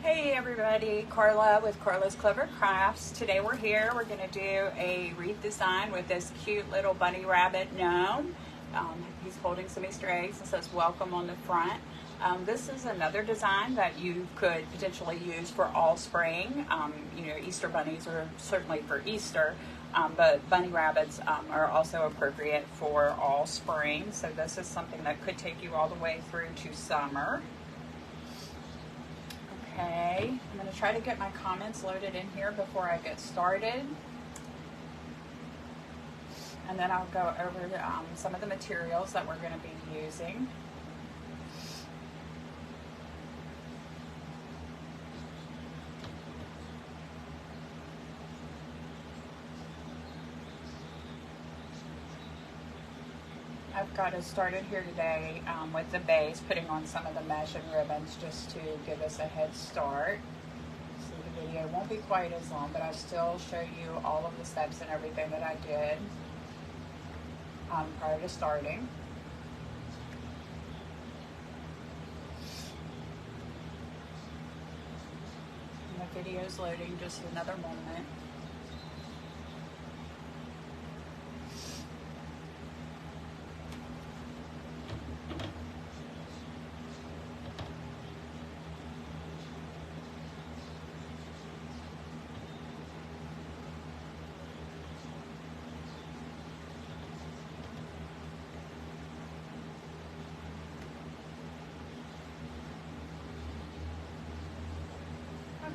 Hey everybody, Carla with Karla's Clever Crafts. Today we're here, we're going to do a wreath design with this cute little bunny rabbit gnome. He's holding some Easter eggs and says welcome on the front. This is another design that you could potentially use for all spring. You know, Easter bunnies are certainly for Easter, but bunny rabbits are also appropriate for all spring. So this is something that could take you all the way through to summer. Okay, I'm going to try to get my comments loaded in here before I get started. And then I'll go over some of the materials that we're going to be using. I've got us started here today with the base, putting on some of the mesh and ribbons just to give us a head start. So the video won't be quite as long, but I'll still show you all of the steps and everything that I did prior to starting. And the video's loading, just another moment.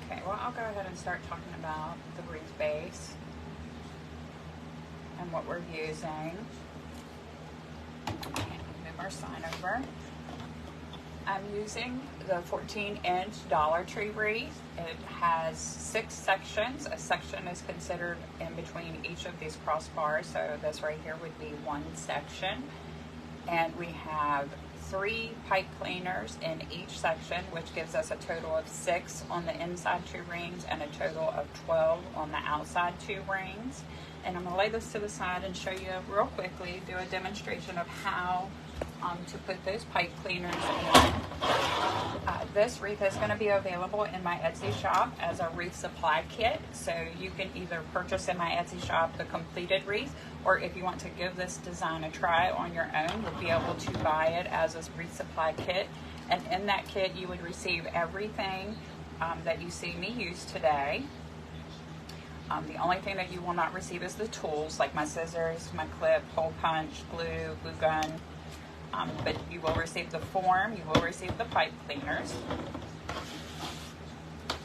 Okay, well, I'll go ahead and start talking about the wreath base and what we're using. Okay, move our sign over. I'm using the 14-inch Dollar Tree wreath. It has 6 sections. A section is considered in between each of these crossbars, so this right here would be one section. And we have 3 pipe cleaners in each section, which gives us a total of 6 on the inside 2 rings and a total of 12 on the outside 2 rings. And I'm going to lay this to the side and show you real quickly, do a demonstration of how to put those pipe cleaners in. This wreath is going to be available in my Etsy shop as a wreath supply kit. So you can either purchase in my Etsy shop the completed wreath, or if you want to give this design a try on your own, you'll be able to buy it as a wreath supply kit. And in that kit, you would receive everything that you see me use today. The only thing that you will not receive is the tools, like my scissors, my clip, hole punch, glue gun. But you will receive the form, you will receive the pipe cleaners.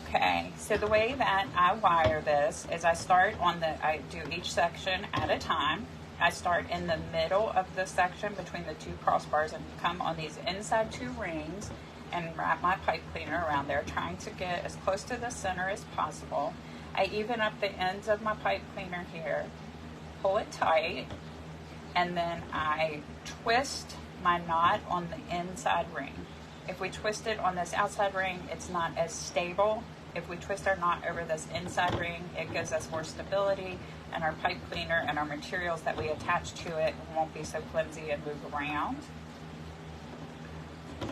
Okay, so the way that I wire this is I do each section at a time. I start in the middle of the section between the 2 crossbars and come on these inside 2 rings and wrap my pipe cleaner around there, trying to get as close to the center as possible. I even up the ends of my pipe cleaner here, pull it tight, and then I twist my knot on the inside ring. If we twist it on this outside ring, it's not as stable. If we twist our knot over this inside ring, it gives us more stability, and our pipe cleaner and our materials that we attach to it won't be so flimsy and move around.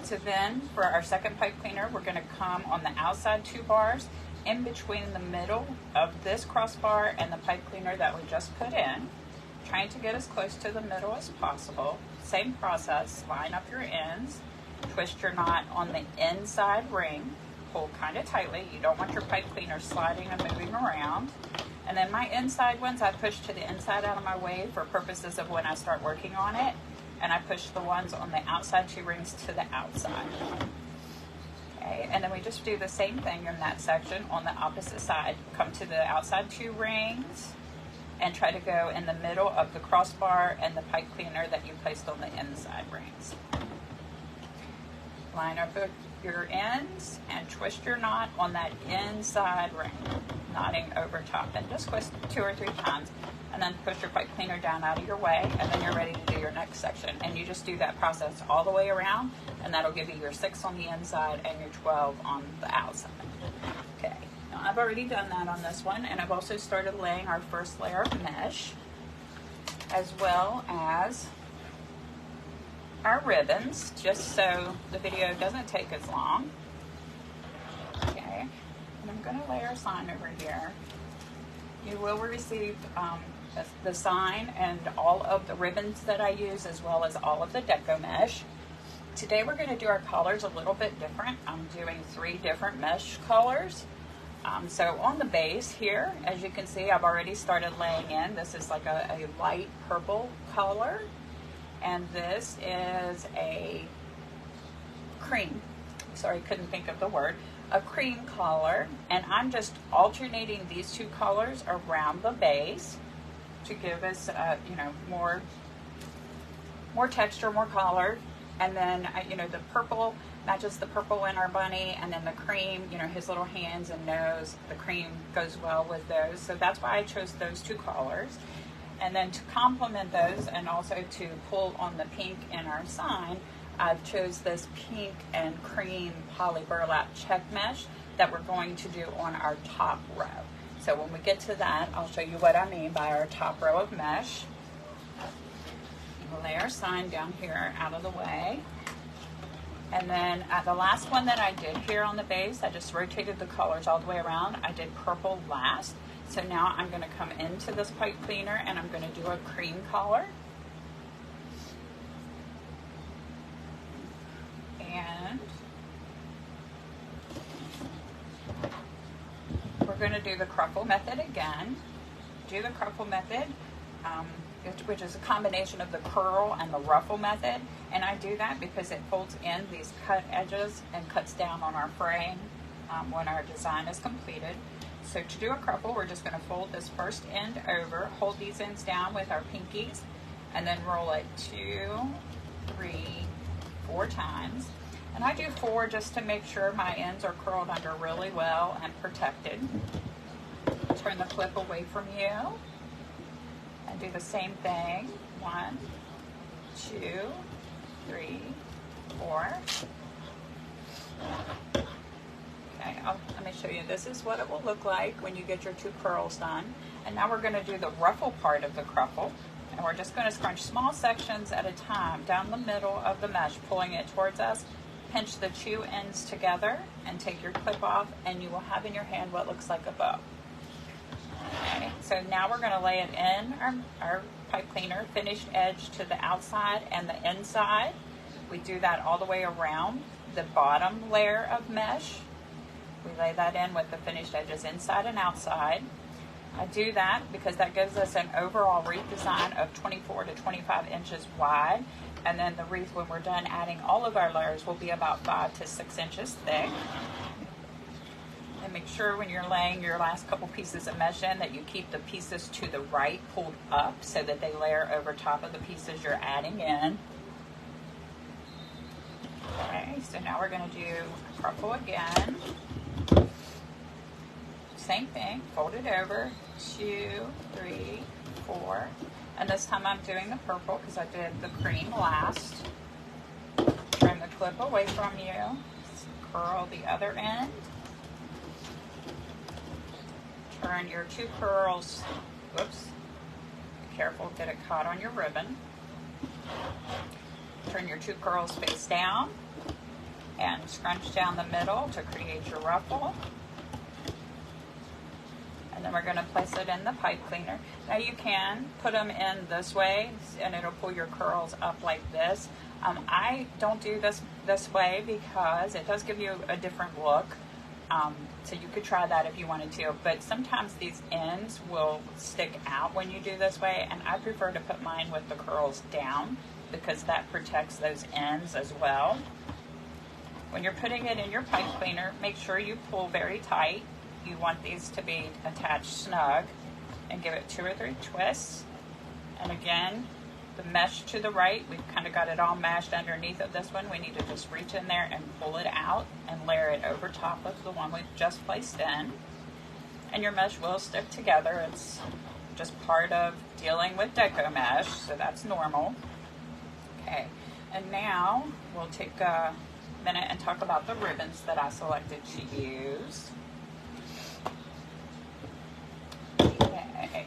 So then for our second pipe cleaner, we're going to come on the outside 2 bars in between the middle of this crossbar and the pipe cleaner that we just put in, trying to get as close to the middle as possible. Same process, line up your ends, twist your knot on the inside ring, pull kind of tightly. You don't want your pipe cleaner sliding and moving around. And then my inside ones, I push to the inside out of my way for purposes of when I start working on it. And I push the ones on the outside 2 rings to the outside. Okay, and then we just do the same thing in that section on the opposite side. Come to the outside 2 rings and try to go in the middle of the crossbar and the pipe cleaner that you placed on the inside rings. Line up your ends and twist your knot on that inside ring, knotting over top, and just twist 2 or 3 times, and then push your pipe cleaner down out of your way, and then you're ready to do your next section. And you just do that process all the way around, and that'll give you your 6 on the inside and your 12 on the outside. Okay, now I've already done that on this one, and I've also started laying our first layer of mesh, as well as our ribbons, just so the video doesn't take as long. Okay, going to lay our sign over here. You will receive the sign and all of the ribbons that I use, as well as all of the deco mesh. Today we're going to do our colors a little bit different. I'm doing 3 different mesh colors. So on the base here, as you can see, I've already started laying in. This is like a light purple color, and this is a cream. Sorry, couldn't think of the word. A cream color, and I'm just alternating these 2 colors around the base to give us, you know, more texture, more color. And then, you know, the purple matches the purple in our bunny, and then the cream, you know, his little hands and nose, the cream goes well with those. So that's why I chose those 2 colors. And then to complement those, and also to pull on the pink in our sign, I've chose this pink and cream poly burlap check mesh that we're going to do on our top row. So when we get to that, I'll show you what I mean by our top row of mesh. We'll lay our sign down here out of the way. And then the last one that I did here on the base, I just rotated the colors all the way around. I did purple last. So now I'm going to come into this pipe cleaner and I'm going to do a cream color. And we're going to do the cruffle method again. Do the cruffle method, which is a combination of the curl and the ruffle method. And I do that because it folds in these cut edges and cuts down on our frame when our design is completed. So to do a cruffle, we're just going to fold this first end over, hold these ends down with our pinkies, and then roll it 2, 3, 4 times. And I do 4 just to make sure my ends are curled under really well and protected. Turn the clip away from you and do the same thing. 1, 2, 3, 4. Okay, let me show you. This is what it will look like when you get your 2 curls done. And now we're going to do the ruffle part of the cruffle. And we're just going to scrunch small sections at a time down the middle of the mesh, pulling it towards us. Pinch the 2 ends together and take your clip off, and you will have in your hand what looks like a bow. Okay, so now we're going to lay it in our pipe cleaner, finished edge to the outside and the inside. We do that all the way around the bottom layer of mesh. We lay that in with the finished edges inside and outside. I do that because that gives us an overall wreath design of 24 to 25 inches wide. And then the wreath, when we're done adding all of our layers, will be about 5 to 6 inches thick. And make sure when you're laying your last couple pieces of mesh in that you keep the pieces to the right pulled up so that they layer over top of the pieces you're adding in. Okay, so now we're going to do purple again. Same thing, fold it over, 2, 3, 4. And this time I'm doing the purple because I did the cream last. Turn the clip away from you. Curl the other end. Turn your 2 curls. Whoops. Be careful, get it caught on your ribbon. Turn your 2 curls face down and scrunch down the middle to create your ruffle. And then we're going to place it in the pipe cleaner. Now you can put them in this way and it'll pull your curls up like this. I don't do this way because it does give you a different look. So you could try that if you wanted to, but sometimes these ends will stick out when you do this way, and I prefer to put mine with the curls down because that protects those ends as well. When you're putting it in your pipe cleaner, make sure you pull very tight. You want these to be attached snug, and give it 2 or 3 twists. And again, the mesh to the right, we've kind of got it all mashed underneath of this one. We need to just reach in there and pull it out and layer it over top of the one we've just placed in. And your mesh will stick together. It's just part of dealing with deco mesh, so that's normal. Okay, and now we'll take a minute and talk about the ribbons that I selected to use. Okay.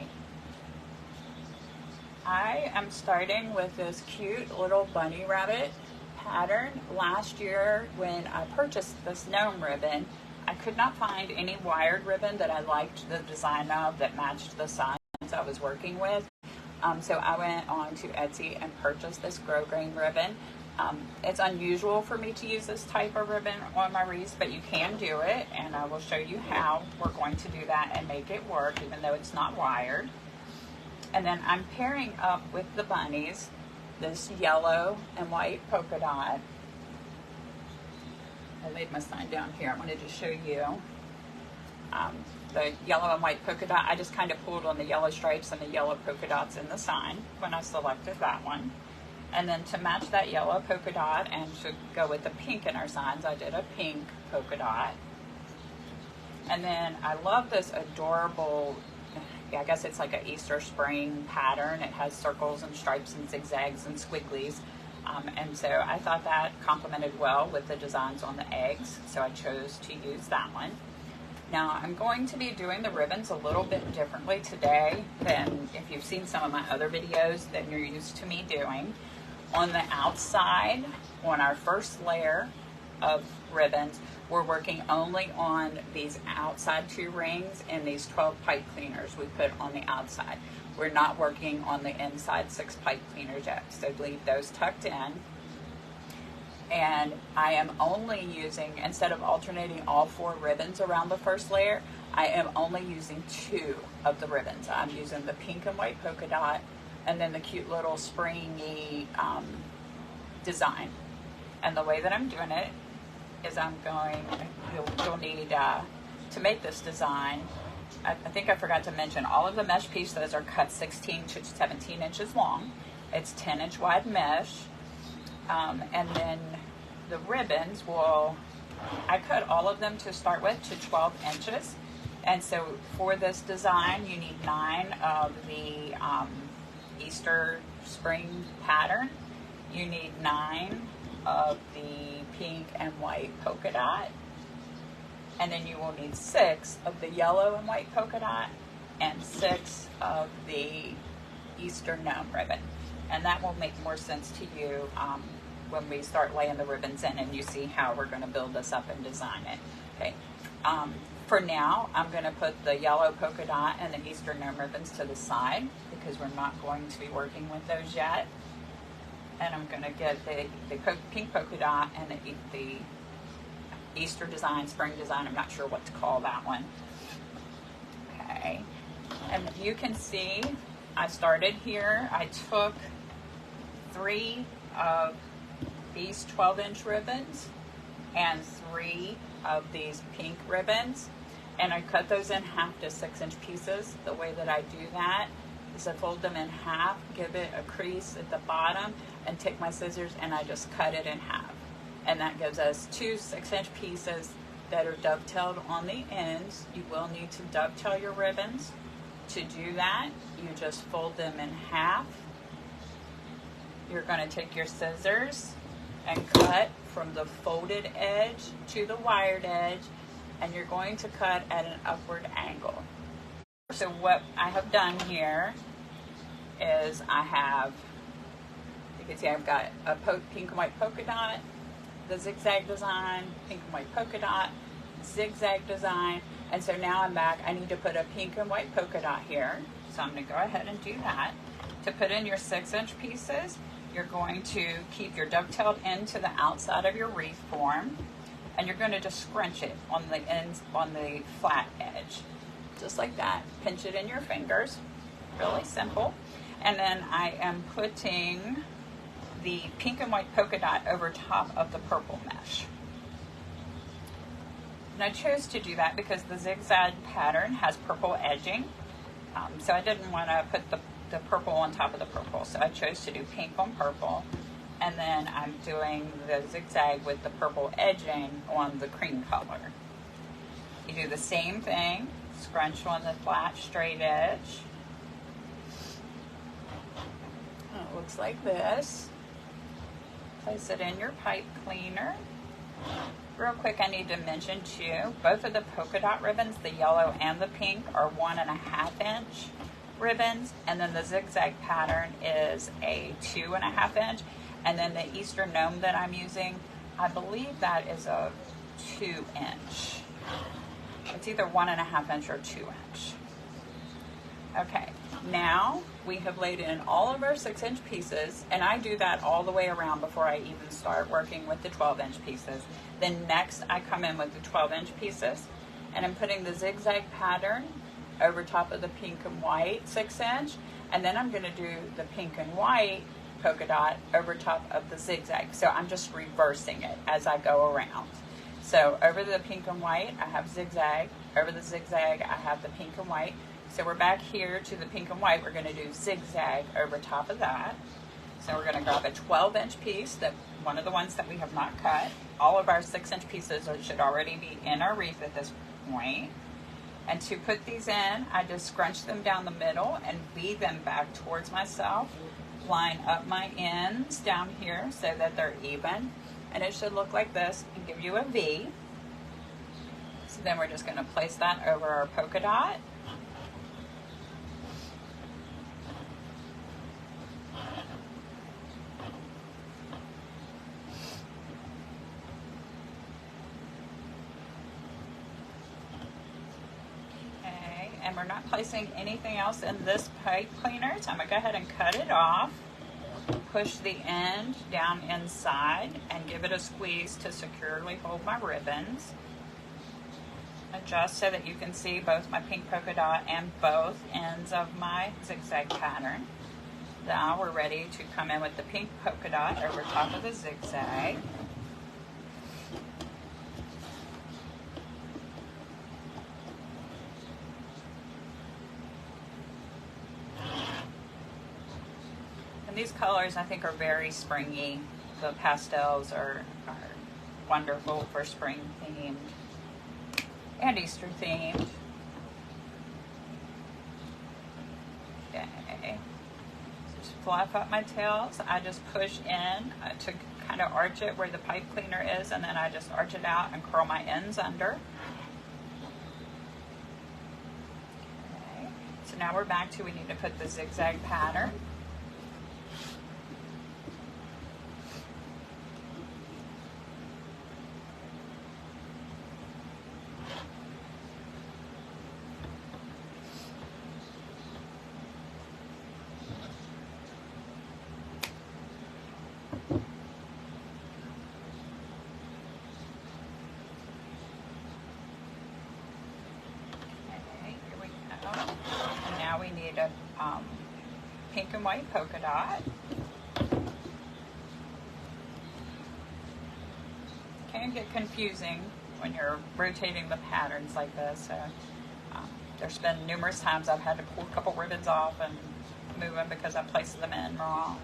I am starting with this cute little bunny rabbit pattern. Last year when I purchased this gnome ribbon, I I could not find any wired ribbon that I liked the design of that matched the signs I was working with. So I went on to Etsy and purchased this grosgrain ribbon. It's unusual for me to use this type of ribbon on my wreaths, but you can do it, and I will show you how we're going to do that and make it work, even though it's not wired. And then I'm pairing up with the bunnies this yellow and white polka dot. I laid my sign down here. I wanted to show you the yellow and white polka dot. I just kind of pulled on the yellow stripes and the yellow polka dots in the sign when I selected that one. And then to match that yellow polka dot and to go with the pink in our signs, I did a pink polka dot. And then I love this adorable, I guess it's like an Easter spring pattern. It has circles and stripes and zigzags and squigglies. And so I thought that complemented well with the designs on the eggs. So I chose to use that one. Now I'm going to be doing the ribbons a little bit differently today than if you've seen some of my other videos that you're used to me doing. On the outside, on our first layer of ribbons, we're working only on these outside 2 rings and these 12 pipe cleaners we put on the outside. We're not working on the inside 6 pipe cleaners yet, so leave those tucked in. And I am only using, instead of alternating all 4 ribbons around the first layer, I am only using 2 of the ribbons. I'm using the pink and white polka dot and then the cute little springy design. And the way that I'm doing it is I'm going, you'll need, to make this design, I think I forgot to mention, all of the mesh pieces are cut 16 to 17 inches long. It's 10-inch wide mesh. And then the ribbons I cut all of them to start with to 12 inches. And so for this design, you need 9 of the Easter spring pattern. You need 9 of the pink and white polka dot. And then you will need 6 of the yellow and white polka dot and 6 of the Easter gnome ribbon. And that will make more sense to you when we start laying the ribbons in and you see how we're going to build this up and design it. Okay. For now, I'm going to put the yellow polka dot and the Easter gnome ribbons to the side because we're not going to be working with those yet. And I'm going to get the pink polka dot and the Easter design, spring design, I'm not sure what to call that one. Okay. And you can see I started here. I took 3 of these 12-inch ribbons and 3 of these pink ribbons, and I cut those in half to 6-inch pieces. The way that I do that is I fold them in half, give it a crease at the bottom, and take my scissors and I just cut it in half. And that gives us 2 6-inch pieces that are dovetailed on the ends. You will need to dovetail your ribbons. To do that, you just fold them in half. You're going to take your scissors and cut from the folded edge to the wired edge, and you're going to cut at an upward angle. So what I have done here is you can see I've got a pink and white polka dot, the zigzag design, pink and white polka dot, zigzag design, and so now I'm back. I need to put a pink and white polka dot here, so I'm going to go ahead and do that. To put in your 6-inch pieces, you're going to keep your dovetailed end to the outside of your wreath form, and you're going to just scrunch it on the ends, on the flat edge, just like that. Pinch it in your fingers, really simple. And then I am putting the pink and white polka dot over top of the purple mesh. And I chose to do that because the zigzag pattern has purple edging, so I didn't want to put the purple on top of the purple, so I chose to do pink on purple, and then I'm doing the zigzag with the purple edging on the cream color. You do the same thing, scrunch on the flat straight edge. It looks like this. Place it in your pipe cleaner. Real quick, I need to mention too, both of the polka dot ribbons, the yellow and the pink, are 1.5-inch ribbons, and then the zigzag pattern is a 2.5-inch, and then the Easter gnome that I'm using, I believe that is a 2-inch. it's either 1.5 inch or 2 inch. Okay, now we have laid in all of our 6-inch pieces, and I do that all the way around before I even start working with the 12-inch pieces. Then next I come in with the 12-inch pieces, and I'm putting the zigzag pattern over top of the pink and white 6-inch, and then I'm going to do the pink and white polka dot over top of the zigzag. So I'm just reversing it as I go around. So over the pink and white, I have zigzag. Over the zigzag, I have the pink and white. So we're back here to the pink and white. We're going to do zigzag over top of that. So we're going to grab a 12-inch piece, that one of the ones that we have not cut. All of our 6-inch pieces should already be in our wreath at this point. And to put these in, I just scrunch them down the middle and weave them back towards myself. Line up my ends down here so that they're even. And it should look like this and give you a V. So then we're just going to place that over our polka dot. And we're not placing anything else in this pipe cleaner, so I'm going to go ahead and cut it off, push the end down inside, and give it a squeeze to securely hold my ribbons. Adjust so that you can see both my pink polka dot and both ends of my zigzag pattern. Now we're ready to come in with the pink polka dot over top of the zigzag. And these colors I think are very springy. The pastels are wonderful for spring themed and Easter themed. Okay. Just fluff up my tails. I just push in to kind of arch it where the pipe cleaner is, and then I just arch it out and curl my ends under. Okay. So now we're back to, we need to put the zigzag pattern. And now we need a pink and white polka dot. Can get confusing when you're rotating the patterns like this. So, there's been numerous times I've had to pull a couple ribbons off and move them because I placed them in wrong.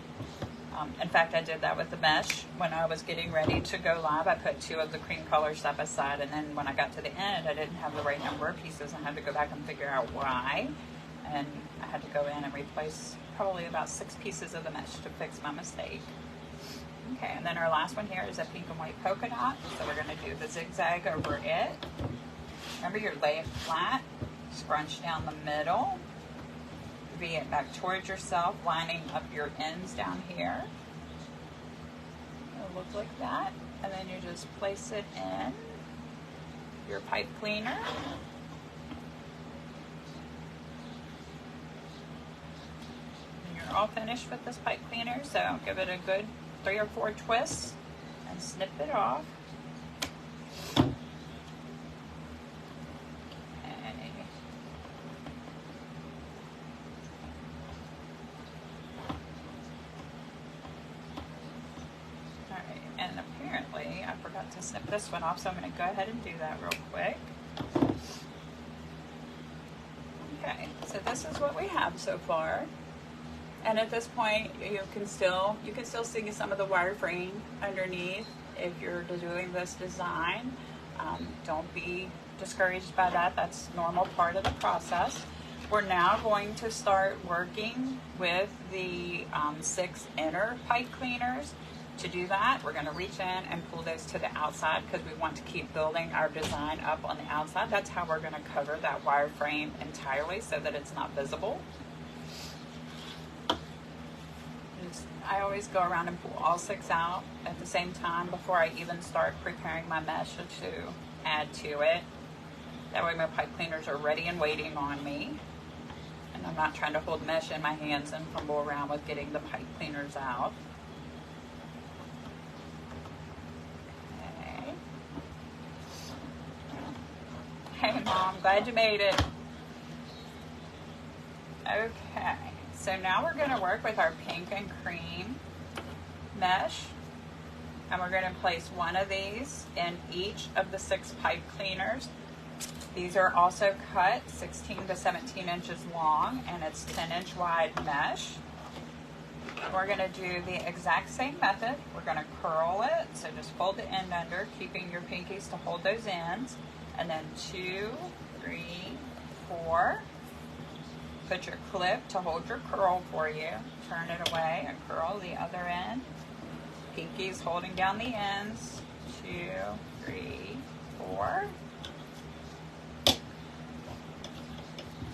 In fact, I did that with the mesh. When I was getting ready to go live, I put 2 of the cream colors side by side, and then when I got to the end, I didn't have the right number of pieces. I had to go back and figure out why, and I had to go in and replace probably about 6 pieces of the mesh to fix my mistake. Okay, and then our last one here is a pink and white polka dot, so we're going to do the zigzag over it. Remember, you lay it flat, scrunch down the middle, V it back towards yourself, lining up your ends down here. It'll look like that. And then you just place it in your pipe cleaner. And you're all finished with this pipe cleaner, so give it a good 3 or 4 twists and snip it off. And apparently I forgot to snip this one off, so I'm going to go ahead and do that real quick. Okay, so this is what we have so far. And at this point, you can still see some of the wireframe underneath if you're doing this design. Don't be discouraged by that. That's a normal part of the process. We're now going to start working with the 6 inner pipe cleaners. To do that, we're going to reach in and pull those to the outside because we want to keep building our design up on the outside. That's how we're going to cover that wireframe entirely so that it's not visible. I always go around and pull all 6 out at the same time before I even start preparing my mesh to add to it. That way my pipe cleaners are ready and waiting on me. And I'm not trying to hold mesh in my hands and fumble around with getting the pipe cleaners out. Okay. Hey Mom, glad you made it. Okay, so now we're going to work with our pink and cream mesh. And we're going to place one of these in each of the 6 pipe cleaners. These are also cut 16 to 17 inches long, and it's 10-inch wide mesh. We're going to do the exact same method. We're going to curl it, so just fold the end under, keeping your pinkies to hold those ends. And then 2, 3, 4. Put your clip to hold your curl for you. Turn it away and curl the other end. Pinkies holding down the ends. 2, 3, 4.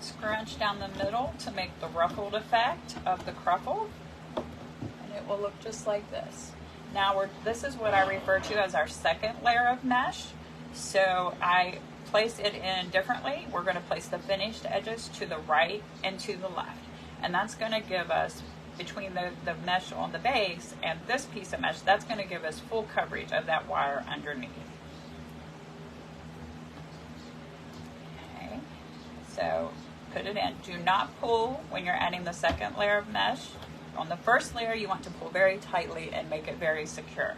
Scrunch down the middle to make the ruffled effect of the cruffle. And it will look just like this. Now this is what I refer to as our second layer of mesh. So I place it in differently. We're going to place the finished edges to the right and to the left. And that's going to give us, between the mesh on the base and this piece of mesh, that's going to give us full coverage of that wire underneath. Okay, so put it in. Do not pull when you're adding the second layer of mesh. On the first layer, you want to pull very tightly and make it very secure.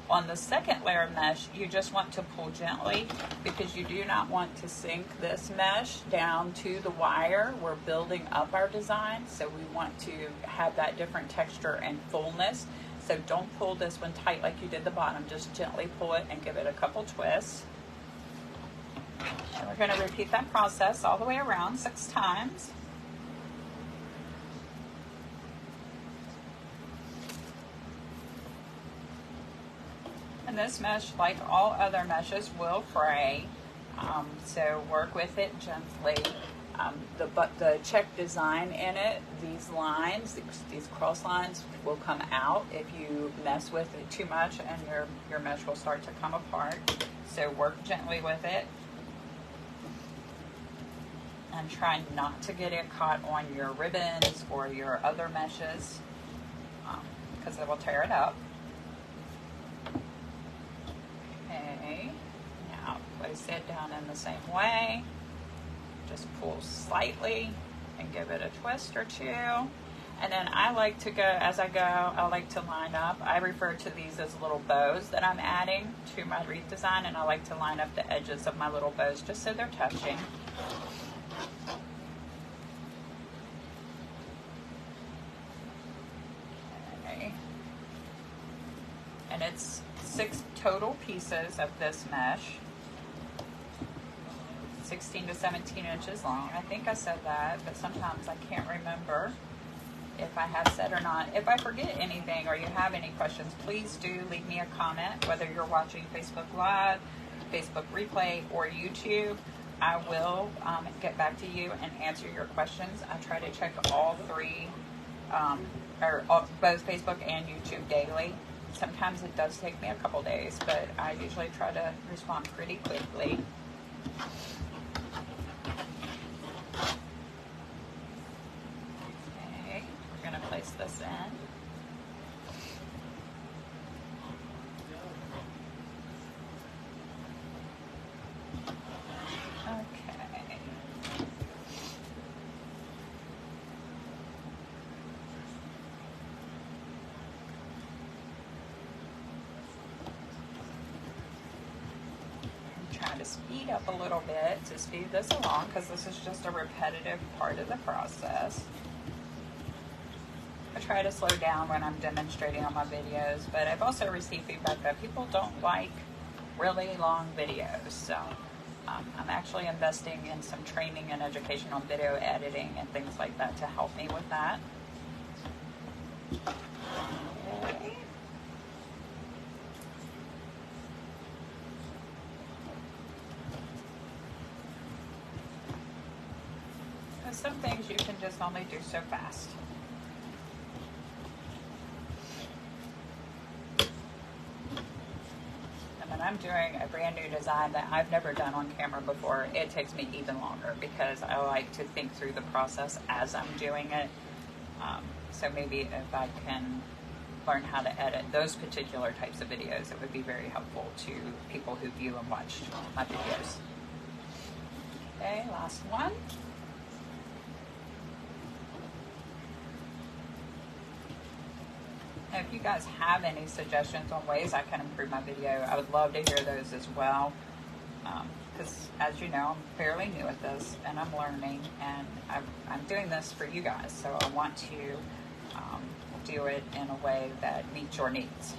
On the second layer of mesh, you just want to pull gently because you do not want to sink this mesh down to the wire. We're building up our design, so we want to have that different texture and fullness. So don't pull this one tight like you did the bottom. Just gently pull it and give it a couple twists. And we're going to repeat that process all the way around 6 times. And this mesh, like all other meshes, will fray, so work with it gently. The check design in it, these lines, these cross lines will come out if you mess with it too much, and your mesh will start to come apart. So work gently with it. And try not to get it caught on your ribbons or your other meshes, because it will tear it up. Okay, now place it down in the same way. Just pull slightly and give it a twist or 2. And then I like to go, as I go, I like to line up. I refer to these as little bows that I'm adding to my wreath design, and I like to line up the edges of my little bows just so they're touching. Okay. And it's 6 total pieces of this mesh. 16 to 17 inches long. I think I said that, but sometimes I can't remember if I have said or not. If I forget anything or you have any questions, please do leave me a comment, whether you're watching Facebook Live, Facebook Replay, or YouTube. I will get back to you and answer your questions. I try to check all 3, both Facebook and YouTube daily. Sometimes it does take me a couple days, but I usually try to respond pretty quickly. Okay, we're going to place this in. Speed up a little bit to speed this along, because this is just a repetitive part of the process. I try to slow down when I'm demonstrating on my videos, but I've also received feedback that people don't like really long videos, so I'm actually investing in some training and education on video editing and things like that to help me with that. Okay. Some things you can just only do so fast. And then I'm doing a brand new design that I've never done on camera before, it takes me even longer because I like to think through the process as I'm doing it. So maybe if I can learn how to edit those particular types of videos, it would be very helpful to people who view and watch my videos. Okay, last one. Now, if you guys have any suggestions on ways I can improve my video, I would love to hear those as well. Because as you know, I'm fairly new at this and I'm learning, and I'm doing this for you guys. So I want to do it in a way that meets your needs.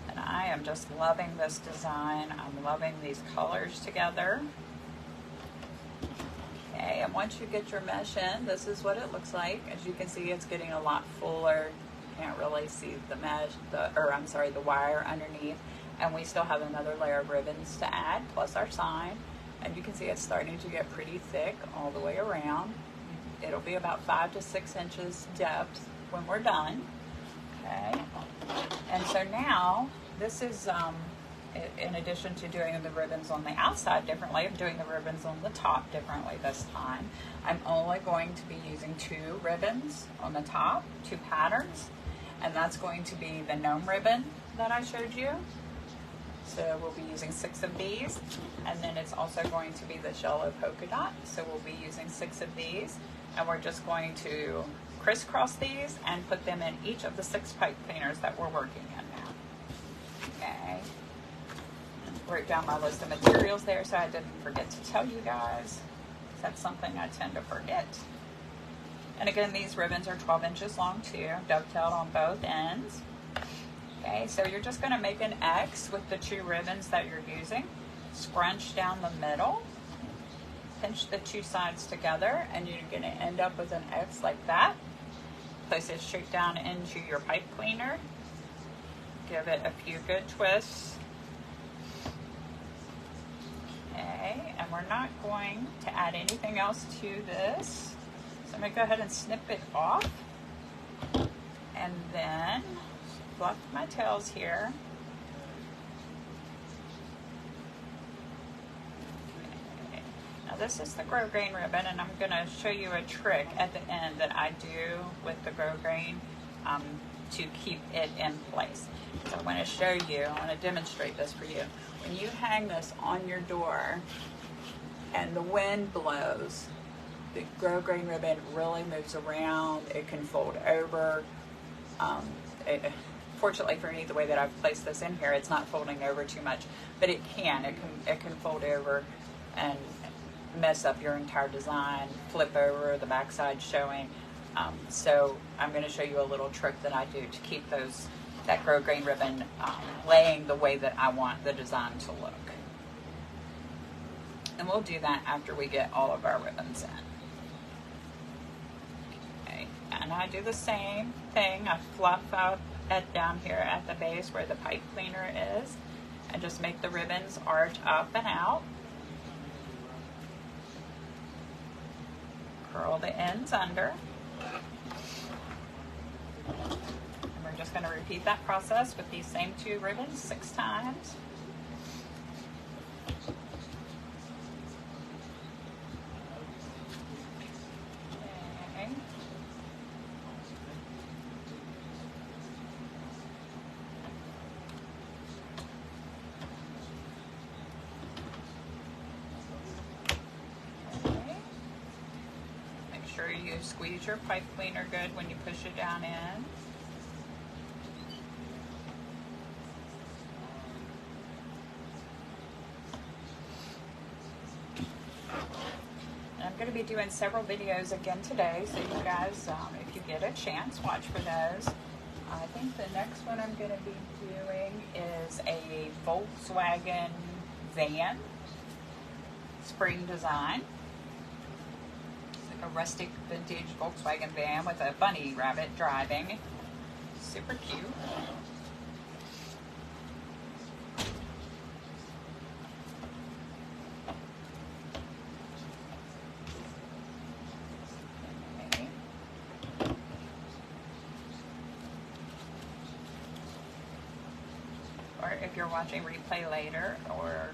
And I am just loving this design. I'm loving these colors together. Okay, and once you get your mesh in, this is what it looks like. As you can see, it's getting a lot fuller. You can't really see the mesh, the wire underneath. And we still have another layer of ribbons to add, plus our sign. And you can see it's starting to get pretty thick all the way around. It'll be about 5 to 6 inches depth when we're done. Okay, and so now this is, in addition to doing the ribbons on the outside differently, I'm doing the ribbons on the top differently this time. I'm only going to be using 2 ribbons on the top, 2 patterns, and that's going to be the Gnome ribbon that I showed you. So we'll be using 6 of these, and then it's also going to be the yellow polka dot. So we'll be using 6 of these, and we're just going to crisscross these and put them in each of the 6 pipe cleaners that we're working in now. Okay. Wrote down my list of materials there so I didn't forget to tell you guys. That's something I tend to forget. And again, these ribbons are 12 inches long too, dovetailed on both ends. Okay, so you're just going to make an X with the 2 ribbons that you're using. Scrunch down the middle, pinch the 2 sides together, and you're going to end up with an X like that. Place it straight down into your pipe cleaner. Give it a few good twists. Okay, and we're not going to add anything else to this. So I'm going to go ahead and snip it off. And then fluff my tails here. Okay. Now this is the grosgrain ribbon, and I'm going to show you a trick at the end that I do with the grosgrain to keep it in place. So I want to show you, I want to demonstrate this for you. When you hang this on your door and the wind blows, the grosgrain ribbon really moves around. It can fold over. Fortunately for me, the way that I've placed this in here, it's not folding over too much, but it can fold over and mess up your entire design, flip over, the backside showing. So I'm going to show you a little trick that I do to keep that grosgrain ribbon laying the way that I want the design to look. And we'll do that after we get all of our ribbons in. Okay, and I do the same thing. I fluff out down here at the base where the pipe cleaner is, and just make the ribbons arch up and out. Curl the ends under. And we're just going to repeat that process with these same 2 ribbons 6 times. Okay. Make sure you squeeze your pipe cleaner good when you push it down in. I'm going to be doing several videos again today, so you guys, if you get a chance, watch for those. I think the next one I'm going to be doing is a Volkswagen van spring design. It's like a rustic vintage Volkswagen van with a bunny rabbit driving. Super cute. Okay. or if you're watching replay later or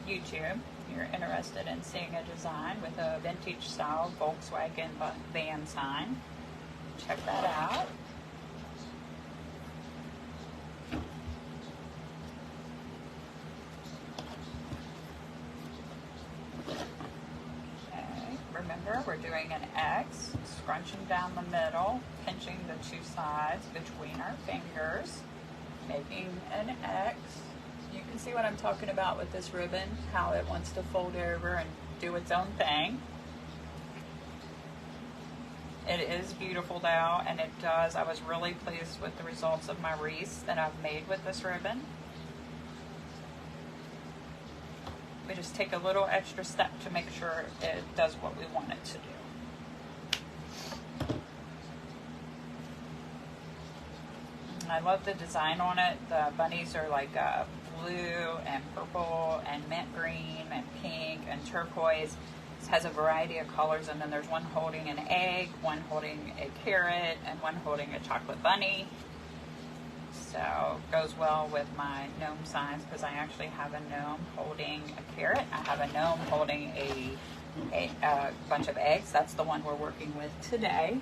YouTube, you're interested in seeing a design with a vintage style Volkswagen van sign, check that out. Okay, remember we're doing an X, scrunching down the middle, pinching the two sides between our fingers, making an X. You can see what I'm talking about with this ribbon, how it wants to fold over and do its own thing. It is beautiful though, and it does. I was really pleased with the results of my wreaths that I've made with this ribbon. We just take a little extra step to make sure it does what we want it to do. I love the design on it. The bunnies are like blue and purple and mint green and pink and turquoise. It has a variety of colors, and then there's one holding an egg, one holding a carrot, and one holding a chocolate bunny. So goes well with my gnome signs because I actually have a gnome holding a carrot. I have a gnome holding a bunch of eggs. That's the one we're working with today.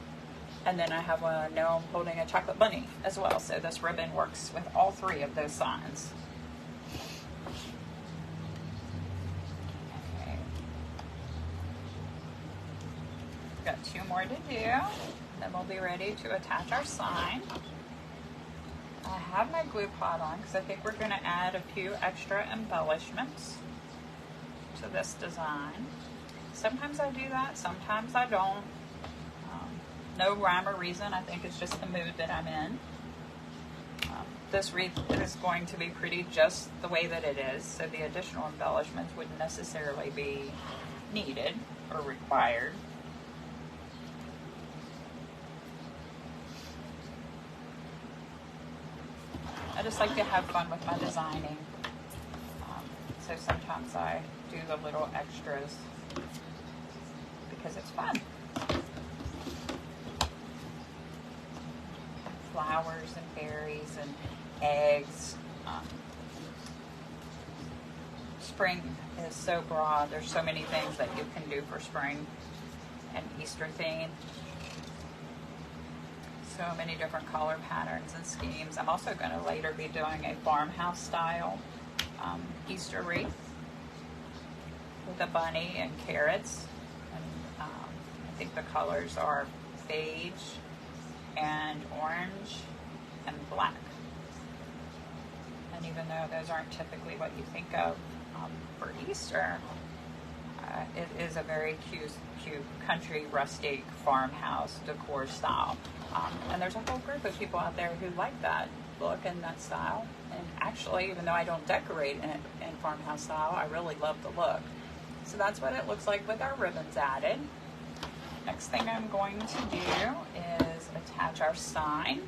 And then I have a gnome holding a chocolate bunny as well. So this ribbon works with all three of those signs. Okay. Got two more to do. Then we'll be ready to attach our sign. I have my glue pot on because I think we're going to add a few extra embellishments to this design. Sometimes I do that, sometimes I don't. No rhyme or reason. I think it's just the mood that I'm in. This wreath is going to be pretty just the way that it is, so the additional embellishments wouldn't necessarily be needed or required. I just like to have fun with my designing, so sometimes I do the little extras because it's fun. Flowers and berries and eggs. Spring is so broad. There's so many things that you can do for spring and Easter theme. So many different color patterns and schemes. I'm also going to later be doing a farmhouse style Easter wreath with a bunny and carrots. And I think the colors are beige and orange and black. And even though those aren't typically what you think of for Easter, it is a very cute country rustic farmhouse decor style. And there's a whole group of people out there who like that look and that style. And actually, even though I don't decorate in farmhouse style, I really love the look. So that's what it looks like with our ribbons added. Next thing I'm going to do is attach our sign.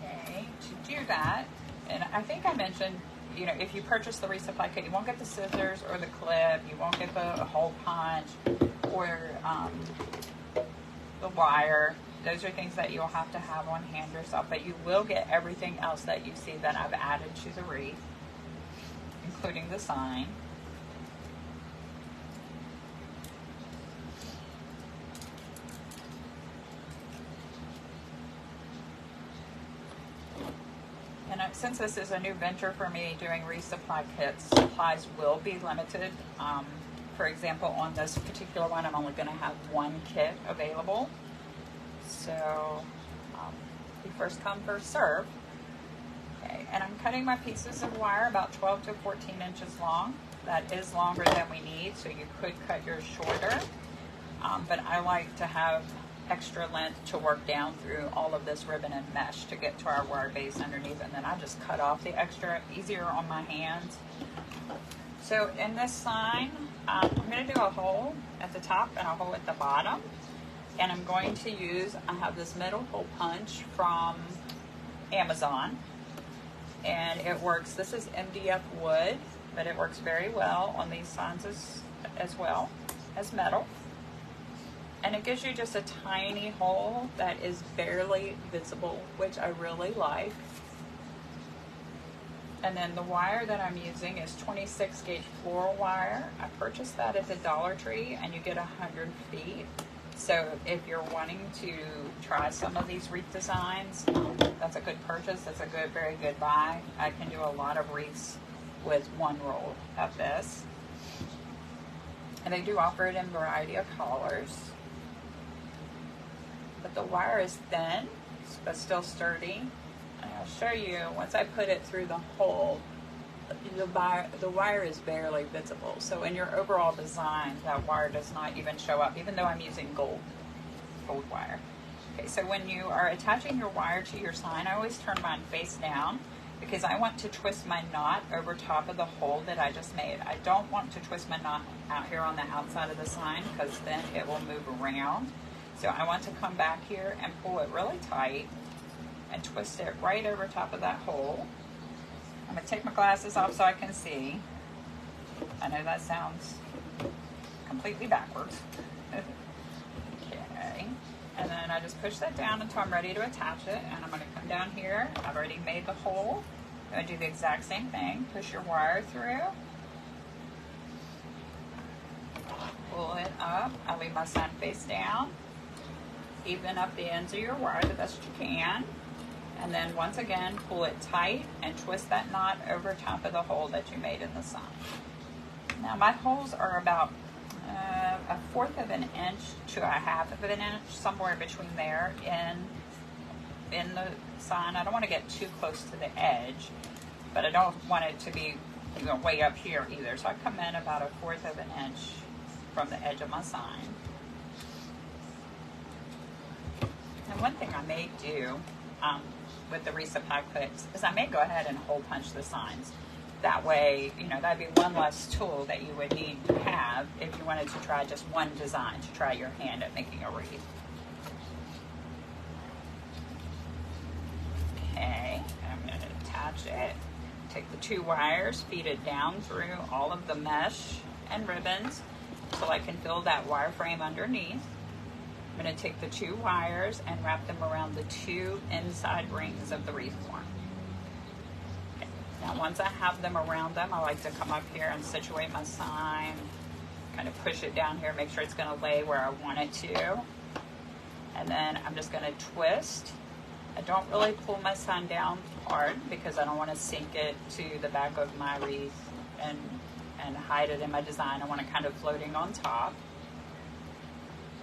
Okay, to do that, and I think I mentioned, you know, if you purchase the resupply kit, you won't get the scissors or the clip, you won't get the hole punch or the wire. Those are things that you'll have to have on hand yourself, but you will get everything else that you see that I've added to the wreath, including the sign. And since this is a new venture for me doing resupply kits, supplies will be limited. For example, on this particular one, I'm only going to have one kit available. So, you first come, first serve. Okay, and I'm cutting my pieces of wire about 12 to 14 inches long. That is longer than we need, so you could cut yours shorter. But I like to have extra length to work down through all of this ribbon and mesh to get to our wire base underneath, and then I just cut off the extra, easier on my hands. So in this sign, I'm going to do a hole at the top and a hole at the bottom, and I'm going to use, I have this metal hole punch from Amazon, and it works, this is MDF wood, but it works very well on these signs as well as metal. And it gives you just a tiny hole that is barely visible, which I really like. And then the wire that I'm using is 26 gauge floral wire. I purchased that at the Dollar Tree, and you get 100 feet. So if you're wanting to try some of these wreath designs, that's a good purchase. That's a good, very good buy. I can do a lot of wreaths with one roll of this. And they do offer it in a variety of colors. But the wire is thin, but still sturdy. And I'll show you, once I put it through the hole, the wire is barely visible. So in your overall design, that wire does not even show up, even though I'm using gold wire. Okay, so when you are attaching your wire to your sign, I always turn mine face down because I want to twist my knot over top of the hole that I just made. I don't want to twist my knot out here on the outside of the sign because then it will move around. So I want to come back here and pull it really tight and twist it right over top of that hole. I'm going to take my glasses off so I can see. I know that sounds completely backwards. Okay. And then I just push that down until I'm ready to attach it. And I'm going to come down here. I've already made the hole. I'm going to do the exact same thing. Push your wire through. Pull it up. I leave my sign face down. Even up the ends of your wire the best you can. And then once again, pull it tight and twist that knot over top of the hole that you made in the sign. Now my holes are about 1/4 of an inch to 1/2 of an inch, somewhere between there in the sign. I don't want to get too close to the edge, but I don't want it to be way up here either. So I come in about 1/4 of an inch from the edge of my sign. And one thing I may do with the resupply clips is I may go ahead and hole punch the signs. That way, that'd be one less tool that you would need to have if you wanted to try just one design, to try your hand at making a wreath. Okay, I'm going to attach it. Take the 2 wires, feed it down through all of the mesh and ribbons so I can fill that wire frame underneath. I'm going to take the 2 wires and wrap them around the 2 inside rings of the wreath form. Okay. Now once I have them around them, I like to come up here and situate my sign, kind of push it down here, make sure it's going to lay where I want it to. And then I'm just going to twist. I don't really pull my sign down hard because I don't want to sink it to the back of my wreath and hide it in my design. I want it kind of floating on top.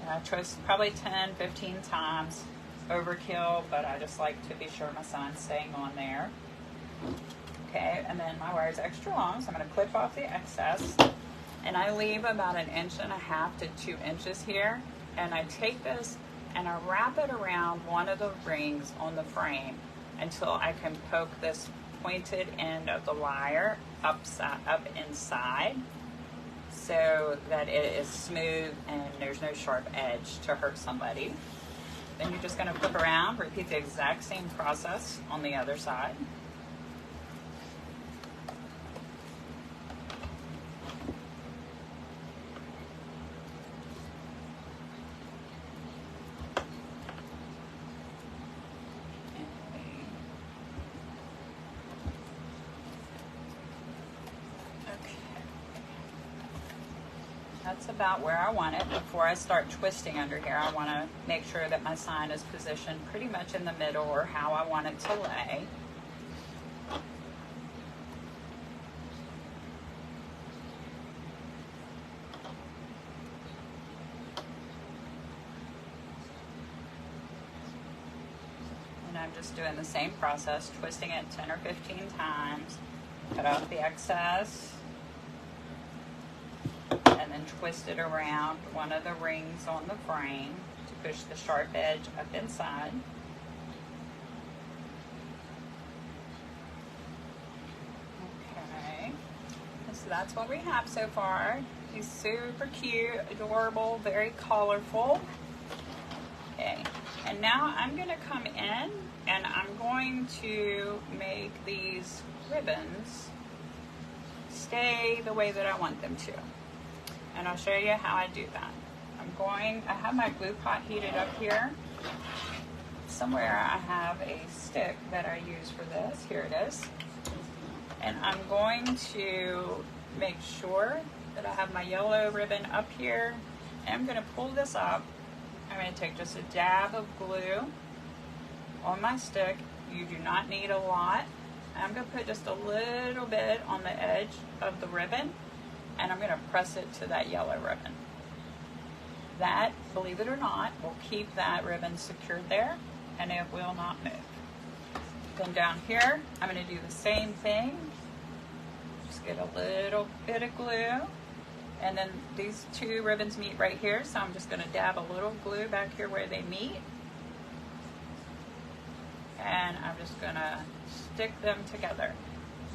I twist probably 10, 15 times, overkill, but I just like to be sure my sign's staying on there. Okay, and then my wire is extra long, so I'm going to clip off the excess. And I leave about 1.5 to 2 inches here. And I take this and I wrap it around one of the rings on the frame until I can poke this pointed end of the wire up inside, so that it is smooth and there's no sharp edge to hurt somebody. Then you're just going to flip around, repeat the exact same process on the other side. That's about where I want it. Before I start twisting under here, I want to make sure that my sign is positioned pretty much in the middle or how I want it to lay. And I'm just doing the same process, twisting it 10 or 15 times, cut off the excess, and then twist it around one of the rings on the frame to push the sharp edge up inside. Okay, so that's what we have so far. He's super cute, adorable, very colorful. Okay, and now I'm going to come in and I'm going to make these ribbons stay the way that I want them to. And I'll show you how I do that. I have my glue pot heated up here. Somewhere I have a stick that I use for this. Here it is. And I'm going to make sure that I have my yellow ribbon up here. And I'm going to pull this up. I'm going to take just a dab of glue on my stick. You do not need a lot. I'm going to put just a little bit on the edge of the ribbon, and I'm going to press it to that yellow ribbon. That, believe it or not, will keep that ribbon secured there, and it will not move. Then down here, I'm going to do the same thing. Just get a little bit of glue, and then these two ribbons meet right here, so I'm just going to dab a little glue back here where they meet. And I'm just going to stick them together.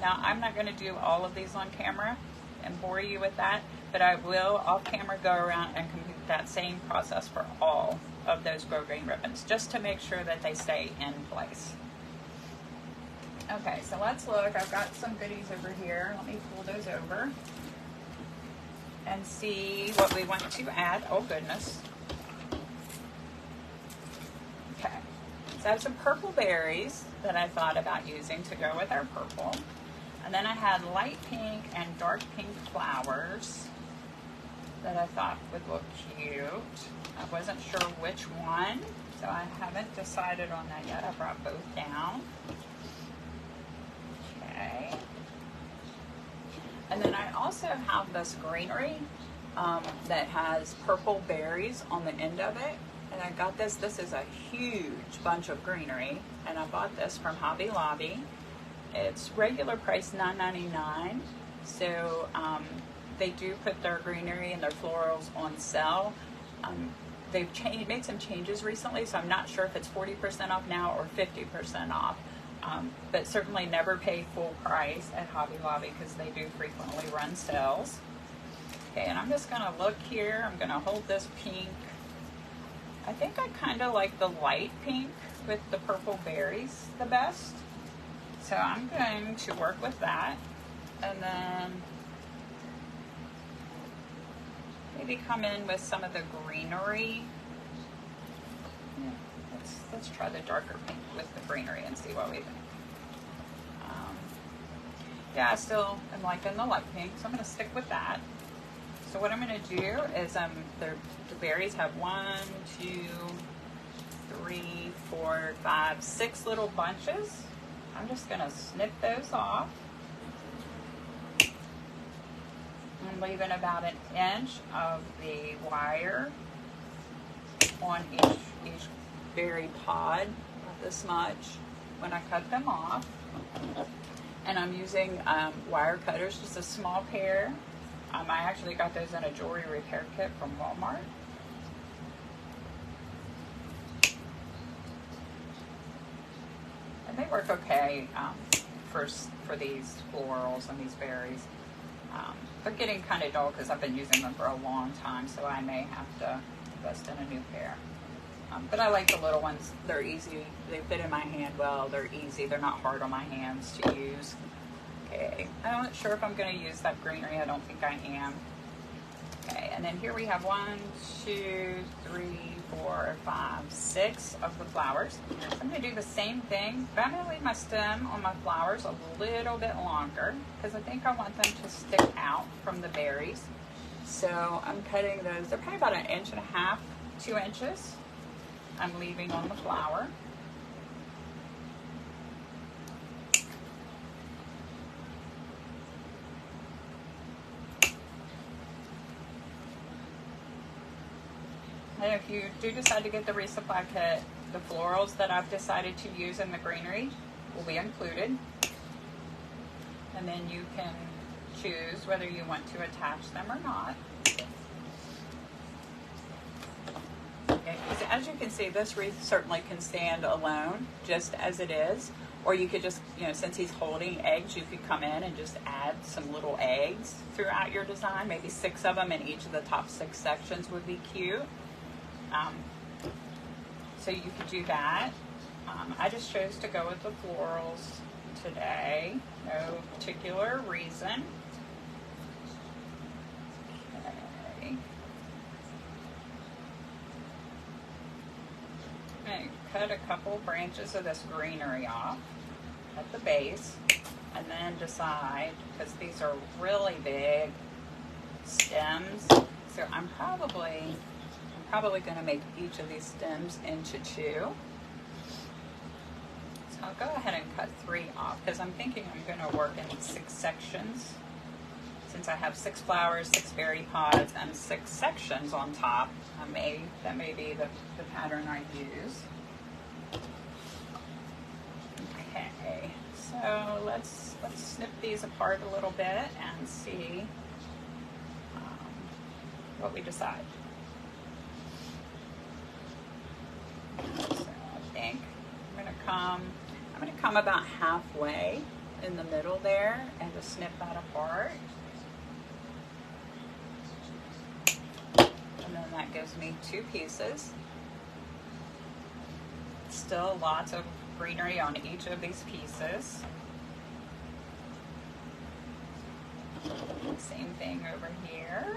Now, I'm not going to do all of these on camera and bore you with that, but I will off camera go around and complete that same process for all of those grosgrain ribbons, just to make sure that they stay in place. Okay, so let's look. I've got some goodies over here. Let me pull those over and see what we want to add. Oh goodness. Okay, so I have some purple berries that I thought about using to go with our purple. And then I had light pink and dark pink flowers that I thought would look cute. I wasn't sure which one, so I haven't decided on that yet. I brought both down. Okay. And then I also have this greenery that has purple berries on the end of it. And I got this. This is a huge bunch of greenery, and I bought this from Hobby Lobby. It's regular price $9.99. So they do put their greenery and their florals on sale. They've made some changes recently, so I'm not sure if it's 40% off now or 50% off. But certainly never pay full price at Hobby Lobby because they do frequently run sales. Okay, and I'm just going to look here. I'm going to hold this pink. I think I kind of like the light pink with the purple berries the best. So I'm going to work with that. And then maybe come in with some of the greenery. Yeah, let's try the darker pink with the greenery and see what we think. Yeah, I still am liking the light pink, so I'm going to stick with that. So what I'm going to do is the berries have 1, 2, 3, 4, 5, 6 little bunches. I'm just going to snip those off. I'm leaving about an inch of the wire on each berry pod, about this much, when I cut them off. And I'm using wire cutters, just a small pair. I actually got those in a jewelry repair kit from Walmart. And they work okay for these florals and these berries. They're getting kind of dull because I've been using them for a long time, so I may have to invest in a new pair. But I like the little ones. They're easy. They fit in my hand well. They're easy. They're not hard on my hands to use. Okay, I'm not sure if I'm going to use that greenery. I don't think I am. Okay, and then here we have 1, 2, 3, 4, 5, 6 of the flowers. So I'm going to do the same thing, but I'm going to leave my stem on my flowers a little bit longer because I think I want them to stick out from the berries. So I'm cutting those. They're probably about 1.5 inches, 2 inches. I'm leaving on the flower. And if you do decide to get the resupply kit, the florals that I've decided to use in the greenery will be included. And then you can choose whether you want to attach them or not. Okay, as you can see, this wreath certainly can stand alone, just as it is. Or you could just, since he's holding eggs, you could come in and just add some little eggs throughout your design. Maybe 6 of them in each of the top 6 sections would be cute. So you could do that. I just chose to go with the florals today. No particular reason. Okay. I'm going to cut a couple branches of this greenery off at the base. and then decide, because these are really big stems, so I'm probably going to make each of these stems into 2. So I'll go ahead and cut 3 off, because I'm thinking I'm going to work in 6 sections. Since I have 6 flowers, 6 berry pods, and 6 sections on top, that may be the pattern I use. Okay, so let's snip these apart a little bit and see what we decide. So I think I'm gonna come about halfway in the middle there and just snip that apart. And then that gives me 2 pieces. Still lots of greenery on each of these pieces. Same thing over here.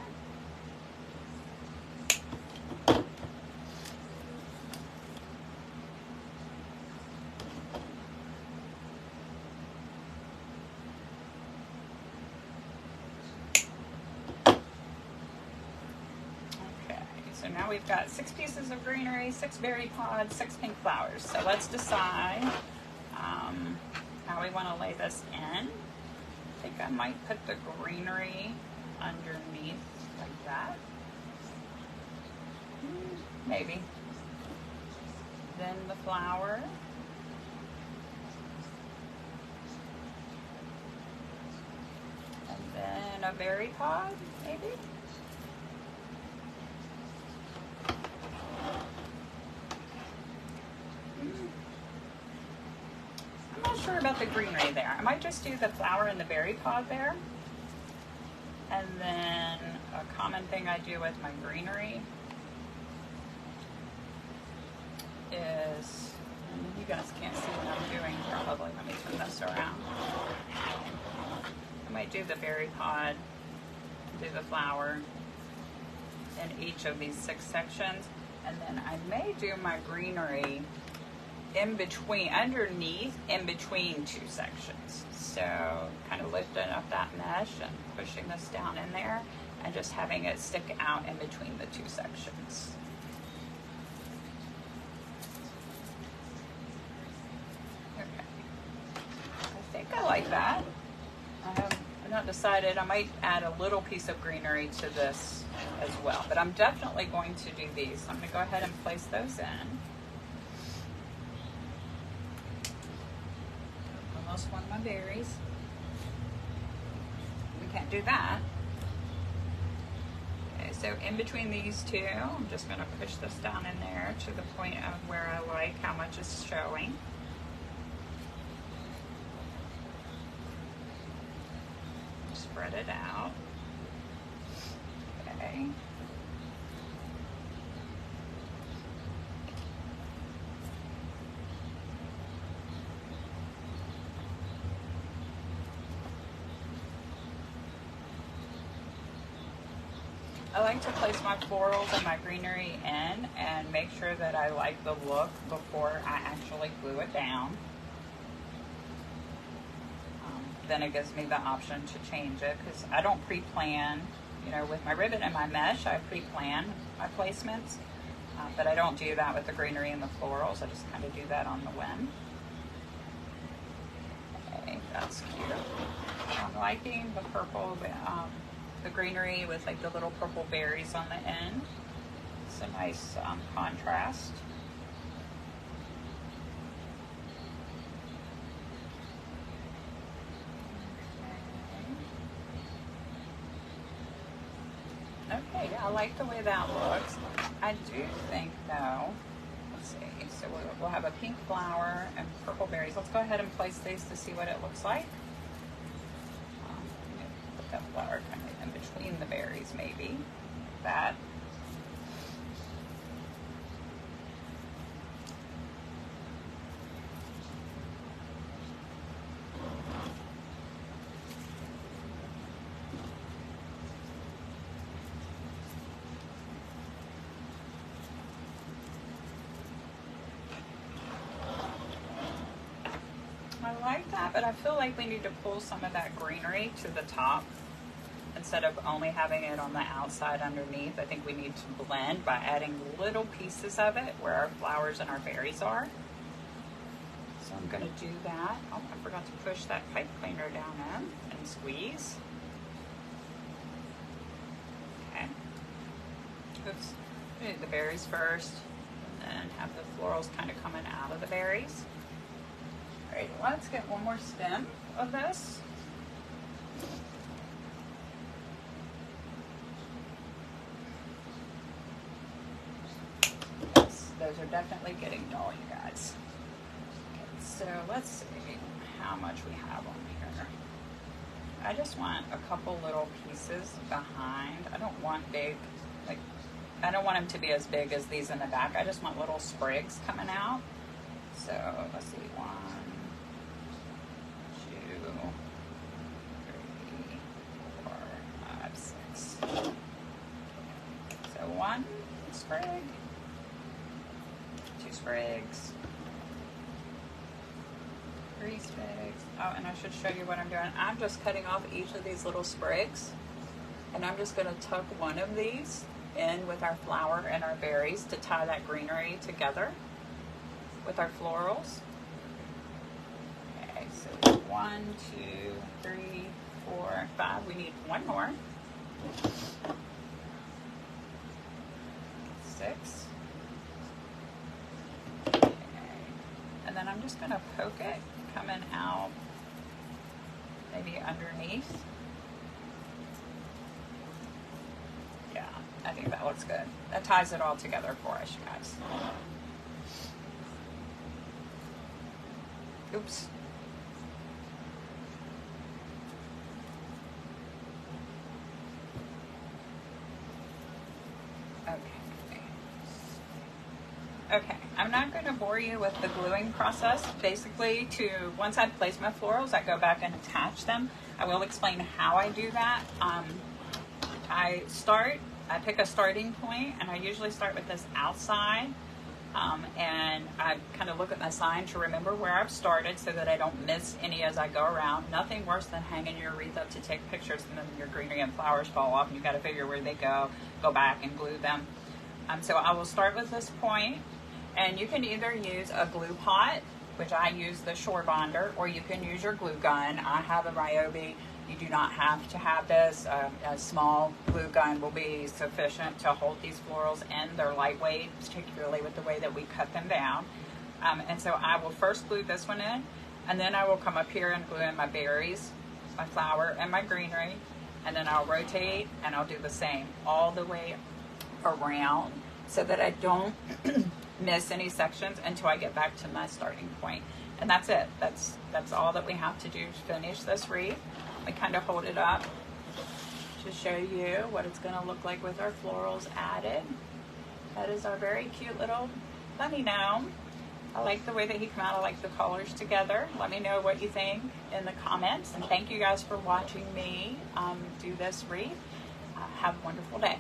So now we've got 6 pieces of greenery, 6 berry pods, 6 pink flowers. So let's decide how we want to lay this in. I think I might put the greenery underneath like that. Maybe. Then the flower. And then a berry pod, maybe. Sure about the greenery there. I might just do the flower and the berry pod there. And then a common thing I do with my greenery is, and you guys can't see what I'm doing probably, let me turn this around. I might do the berry pod, do the flower in each of these 6 sections, and then I may do my greenery in between, underneath, in between 2 sections. So kind of lifting up that mesh and pushing this down in there and just having it stick out in between the 2 sections. Okay, I think I like that. I'm not decided. I might add a little piece of greenery to this as well, but I'm definitely going to do these. So I'm going to go ahead and place those in. Almost won my berries. We can't do that. Okay, so in between these 2, I'm just going to push this down in there to the point of where I like how much is showing. Spread it out. Okay. I like to place my florals and my greenery in and make sure that I like the look before I actually glue it down. Then it gives me the option to change it, because I don't pre-plan, you know, with my ribbon and my mesh, I pre-plan my placements, but I don't do that with the greenery and the florals. I just kind of do that on the whim. Okay, that's cute. I'm liking the purple, the greenery with like the little purple berries on the end. It's a nice contrast. Okay, yeah, I like the way that looks. I do think though, let's see, so we'll have a pink flower and purple berries. Let's go ahead and place these to see what it looks like. Put that flower kind of in between the berries maybe, like that. I like that that, but I feel like we need to pull some of that greenery to the top instead of only having it on the outside underneath. I think we need to blend by adding little pieces of it where our flowers and our berries are. So I'm going to do that. Oh, I forgot to push that pipe cleaner down in and squeeze. Okay. Oops. Do the berries first, and then have the florals kind of coming out of the berries. All right, let's get one more stem of this. Yes, those are definitely getting dull, you guys. Okay, so let's see how much we have on here. I just want a couple little pieces behind. I don't want big, like, I don't want them to be as big as these in the back. I just want little sprigs coming out. So let's see, 1, 2, 3, 4, 5, 6. So 1 sprig, 2 sprigs, 3 sprigs. Oh, and I should show you what I'm doing. I'm just cutting off each of these little sprigs, and I'm just going to tuck one of these in with our flower and our berries to tie that greenery together with our florals. Okay, so 1, 2, 3, 4, 5. We need one more. 6. Okay. And then I'm just going to poke it coming out maybe underneath. Yeah, I think that looks good. That ties it all together for us, you guys. Oops. Okay, I'm not going to bore you with the gluing process. Basically, once I've placed my florals, I go back and attach them. I will explain how I do that. I pick a starting point, and I usually start with this outside, and I kind of look at my sign to remember where I've started so that I don't miss any as I go around. Nothing worse than hanging your wreath up to take pictures and then your greenery and flowers fall off and you've got to figure where they go back and glue them. So I will start with this point, and you can either use a glue pot, which I use the Shore Bonder, or you can use your glue gun. I have a Ryobi. You do not have to have this. A small glue gun will be sufficient to hold these florals in. They're lightweight, particularly with the way that we cut them down. And so I will first glue this one in, and then I will come up here and glue in my berries, my flower, and my greenery. And then I'll rotate, and I'll do the same all the way around so that I don't miss any sections until I get back to my starting point. And that's it. That's all that we have to do to finish this wreath. I kind of hold it up to show you what it's going to look like with our florals added. That is our very cute little bunny gnome. I like the way that he came out. I like the colors together. Let me know what you think in the comments. And thank you guys for watching me do this wreath. Have a wonderful day.